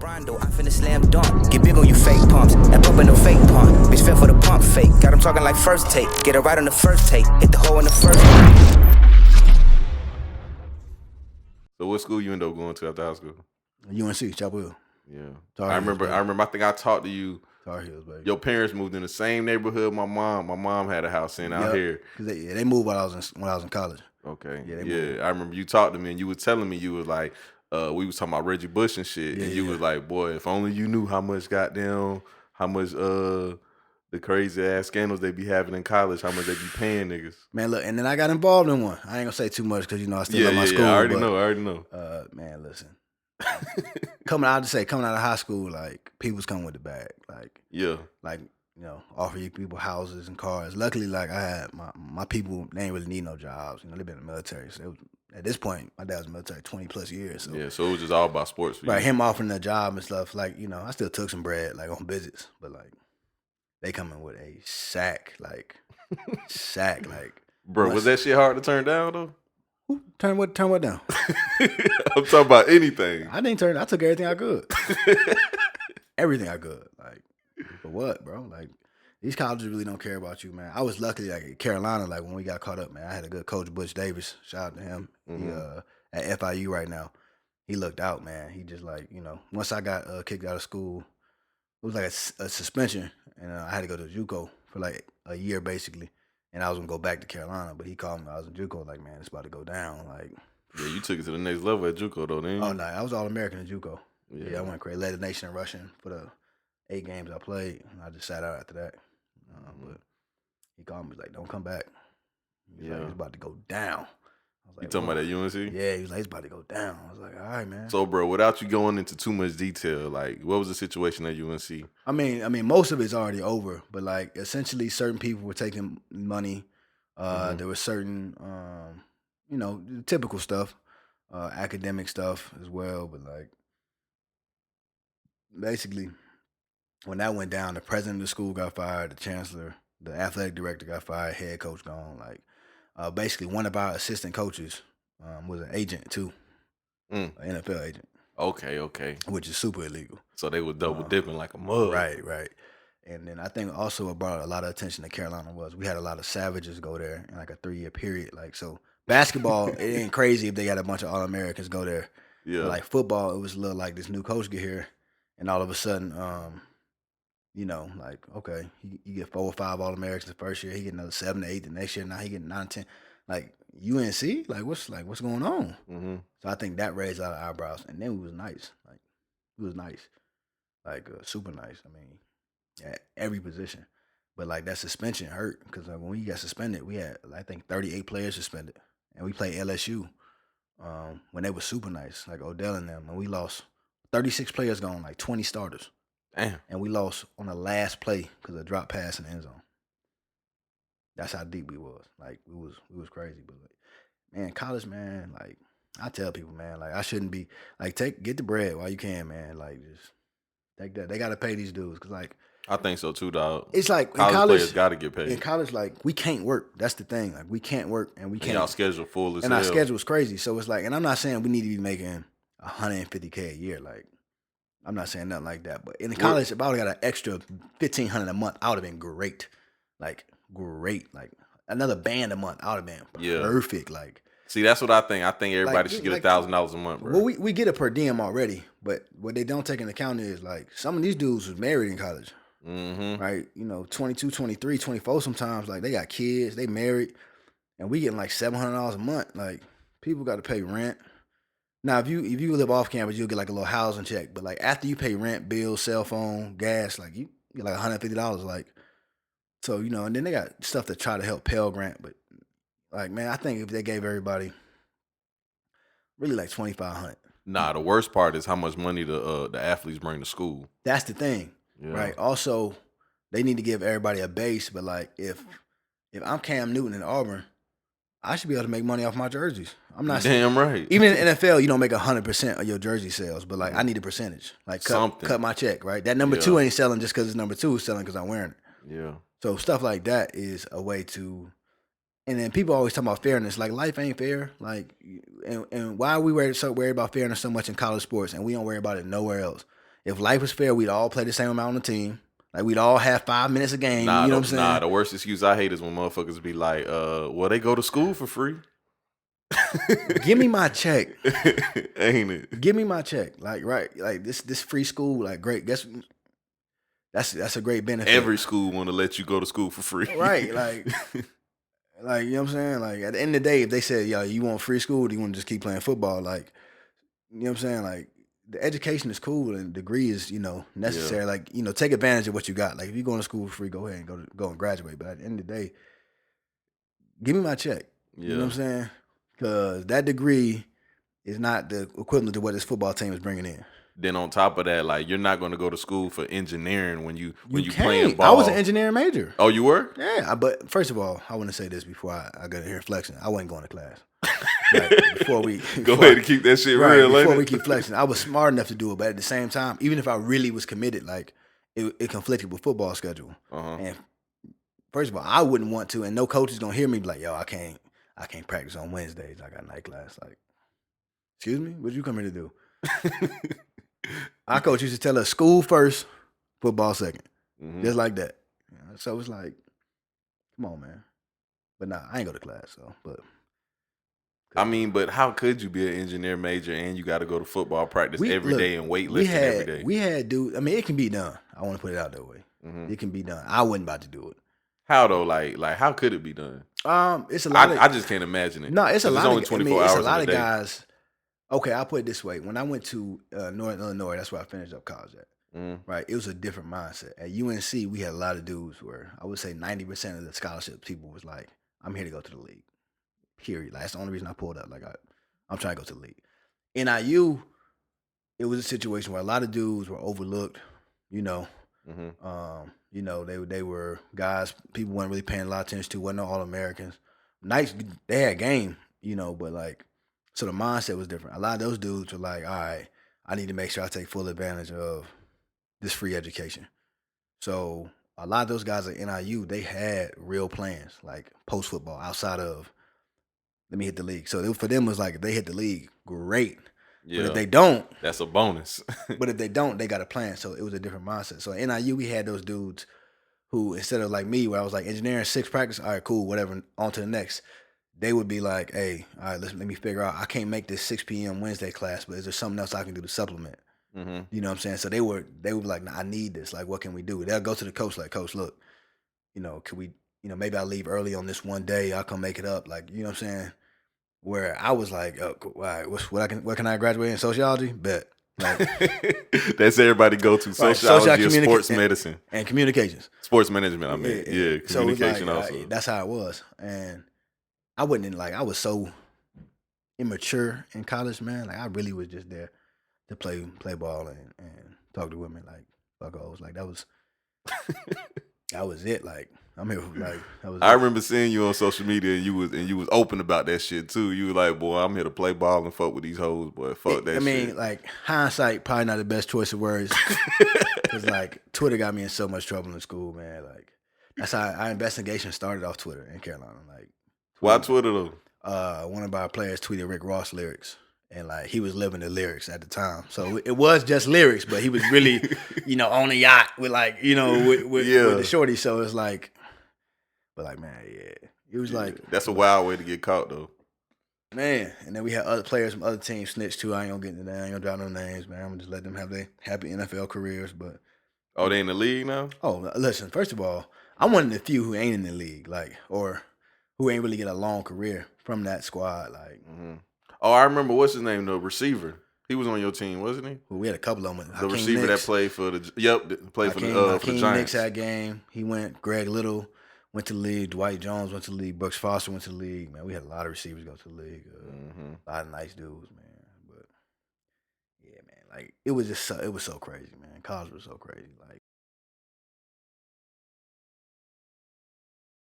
Rondo, I finna slam dunk. Get big on you fake pumps. That pump ain't no fake pump. Bitch fell for the pump fake. Got him talking like first take. Get it right on the first take. Hit the hole in the first take. So what school you end up going to after high school? UNC, Chapel Hill. Yeah. Tar I Heels, remember. baby. I think I talked to you. Tar Heels, baby. Your parents moved in the same neighborhood my mom had a house in out here. Cause they moved when I was in college. Okay. Yeah, they Yeah. moved. I remember you talked to me and you were telling me you was like, we was talking about Reggie Bush and shit, and you was like, boy, if only you knew how much the crazy ass scandals they be having in college, how much they be paying niggas. Man, look, and then I got involved in one. I ain't gonna say too much because I still love my school. Yeah, I already know. Man, listen. coming out of high school, like people's coming with the bag, offer you people houses and cars. Luckily, like I had my people, they ain't really need no jobs. They've been in the military, so at this point, my dad was in the military 20 plus years. So. Yeah, so it was just all about sports for you. Right, him offering a job and stuff, like I still took some bread, like on visits, but like they coming with a sack, like. Bro, was that shit hard to turn down though? Turn what down? I'm talking about anything. I didn't turn. I took everything I could. Everything I could. Like, for what, bro? Like, these colleges really don't care about you, man. I was lucky, like at Carolina, like when we got caught up, man. I had a good coach, Butch Davis. Shout out to him. He at FIU right now. He looked out, man. He just like once I got kicked out of school, it was like a suspension, and I had to go to JUCO for like a year basically. And I was gonna go back to Carolina, but he called me. I was in JUCO, like, man, it's about to go down. Like, yeah, you took it to the next level at JUCO though, didn't you? Oh no, I was All-American in JUCO. Yeah, I went crazy. Led the nation in rushing for the 8 games I played. And I just sat out after that. But he called me, like, don't come back. He's like, it's about to go down. I was like, you talking about at UNC? Yeah, he was like, it's about to go down. I was like, all right, man. So, bro, without you going into too much detail, like, what was the situation at UNC? I mean, most of it's already over, but like, essentially, certain people were taking money. There was certain, typical stuff, academic stuff as well. But like, basically, when that went down, the president of the school got fired, the chancellor, the athletic director got fired, head coach gone. Like, basically, one of our assistant coaches was an agent too, an NFL agent. Okay. Which is super illegal. So they were double dipping like a mug. Right. And then I think also what brought a lot of attention to Carolina was we had a lot of savages go there in like a 3-year period. Like, so basketball, it ain't crazy if they got a bunch of All-Americans go there. Yeah. But like football, it was a little like this new coach get here, and all of a sudden, like, okay, you get 4 or 5 All-Americans the first year, he get another 7 to 8 the next year, now he get 9 10. Like, UNC? Like, what's going on? Mm-hmm. So I think that raised a lot of eyebrows. And then we was nice. Like, it was nice. Like, super nice. I mean, at every position. But like that suspension hurt because when we got suspended, we had I think 38 players suspended, and we played LSU when they were super nice, like Odell and them, and we lost 36 players gone, like 20 starters. Damn. And we lost on the last play because of a drop pass in the end zone. That's how deep we was. Like we was crazy, but like, man, college, man, like I tell people, man, like I shouldn't be like get the bread while you can, man. Like just take that. They got to pay these dudes because like. I think so too, dog. It's like college players got to get paid. In college, like we can't work. That's the thing. Like we can't work, and we can't. And y'all schedule full as and hell. Our schedule's crazy. So it's like, and I'm not saying we need to be making $150K a year. Like I'm not saying nothing like that. But in college, if I would have got an extra $1,500 a month, I would have been great. Like great. Like another band a month, I would have been perfect. Like. See, that's what I think. I think everybody should get $1,000 a month, bro. Well, we get a per diem already, but what they don't take into account is like some of these dudes was married in college. Mm-hmm. Right, 22, 23, 24 sometimes, like they got kids, they married, and we getting like $700 a month. Like people got to pay rent. Now, if you live off campus, you'll get like a little housing check, but like after you pay rent, bills, cell phone, gas, like you get like $150. Like, so and then they got stuff to try to help Pell Grant, but like man, I think if they gave everybody really like $2,500. Nah, the worst part is how much money the athletes bring to school. That's the thing. Yeah. Right. Also, they need to give everybody a base, but like if I'm Cam Newton in Auburn, I should be able to make money off my jerseys. I'm not damn right. Even in the NFL, you don't make 100% of your jersey sales, but like I need a percentage. Like cut my check, right? That number 2 ain't selling just because it's number 2, it's selling because I'm wearing it. Yeah. So stuff like that is a way to. And then people always talk about fairness. Like life ain't fair. Like and why are we so worried about fairness so much in college sports and we don't worry about it nowhere else? If life was fair, we'd all play the same amount on the team. Like we'd all have 5 minutes a game. Nah, you know what I'm saying? Nah, the worst excuse I hate is when motherfuckers be like, well, they go to school for free. Give me my check. Ain't it? Give me my check. Like, right, like this free school, like great. Guess that's a great benefit. Every school want to let you go to school for free. Right, like you know what I'm saying? Like at the end of the day, if they said, yo, you want free school, or do you want to just keep playing football? Like, you know what I'm saying? Like the education is cool and the degree is, necessary. Yeah. Like, take advantage of what you got. Like if you're going to school for free, go ahead and go and graduate. But at the end of the day, give me my check. Yeah. You know what I'm saying? Because that degree is not the equivalent to what this football team is bringing in. Then on top of that, like you're not going to go to school for engineering when you playing ball. I was an engineering major. Oh, you were? Yeah, but first of all, I want to say this before I got here flexing. I wasn't going to class. Like, before we go ahead and keep that shit real. Before we keep flexing, I was smart enough to do it, but at the same time, even if I really was committed, like it conflicted with football schedule. And first of all, I wouldn't want to, and no coach is gonna hear me be like, "Yo, I can't practice on Wednesdays. I got night class." Like, excuse me, what you come here to do? Our coach used to tell us school first, football second, just like that. So it's like, come on, man. But nah, I ain't go to class. So, but I mean, but how could you be an engineer major and you got to go to football practice every day and weightlifting every day? We had dude. I mean, it can be done. I want to put it out that way. It can be done. I wasn't about to do it. How though? Like how could it be done? It's a lot. I just can't imagine it. No, it's a lot. Only 24 hours. It's a lot of guys. Okay, I'll put it this way. When I went to Northern Illinois, that's where I finished up college at. Right, it was a different mindset. At UNC, we had a lot of dudes where I would say 90% of the scholarship people was like, "I'm here to go to the league." Period. Like, that's the only reason I pulled up. Like I'm trying to go to the league. NIU, it was a situation where a lot of dudes were overlooked. They were guys people weren't really paying a lot of attention to. Wasn't no All-Americans. Nice, they had game, but like, so the mindset was different. A lot of those dudes were like, all right, I need to make sure I take full advantage of this free education. So a lot of those guys at NIU, they had real plans, like post football, outside of let me hit the league. So for them, it was like, if they hit the league, great. Yeah. But if they don't, that's a bonus. But if they don't, they got a plan. So it was a different mindset. So at NIU, we had those dudes who, instead of like me, where I was like, engineering 6 practice, all right, cool, whatever, on to the next. They would be like, hey, all right, let me figure out, I can't make this 6 p.m. Wednesday class, but is there something else I can do to supplement? You know what I'm saying? So they would be like, nah, I need this. Like, what can we do? They'll go to the coach like, Coach, look, could we, maybe I'll leave early on this one day. I'll come make it up. Like, you know what I'm saying? Where I was like, oh, all right, what can I graduate in? Sociology? Bet. Like, that's everybody go to. Sociology or sports medicine. And communications. Sports management, I mean. Yeah, communication so also. That's how it was. And I I was so immature in college, man. Like, I really was just there to play ball and talk to women, like, fuck hoes. Like, that was it. Like, I'm here. Like, I remember seeing you on social media, and you was open about that shit too. You were like, "Boy, I'm here to play ball and fuck with these hoes, boy. Fuck that shit." I mean, like, hindsight probably not the best choice of words, because like Twitter got me in so much trouble in school, man. Like, that's how our investigation started off Twitter in Carolina. Like, why Twitter though? One of our players tweeted Rick Ross lyrics. And like, he was living the lyrics at the time, so it was just lyrics, but he was really, on a yacht with like, with the shorty. So it's like, but like, man, yeah, it was like, that's a wild way to get caught though, man. And then we had other players from other teams snitch too. I ain't gonna get into that. I ain't gonna drop no names, man. I'm gonna just let them have their happy NFL careers. But they in the league now? Oh, listen. First of all, I'm one of the few who ain't in the league, like, or who ain't really get a long career from that squad, like. Oh, I remember, what's his name, the receiver. He was on your team, wasn't he? Well, we had a couple of them. The receiver that played for the played for the Giants. Knicks that game. He went. Greg Little went to the league. Dwight Jones went to the league. Brooks Foster went to the league. Man, we had a lot of receivers go to the league. A lot of nice dudes, man. But yeah, man, like, it was so crazy, man. College was so crazy. Like,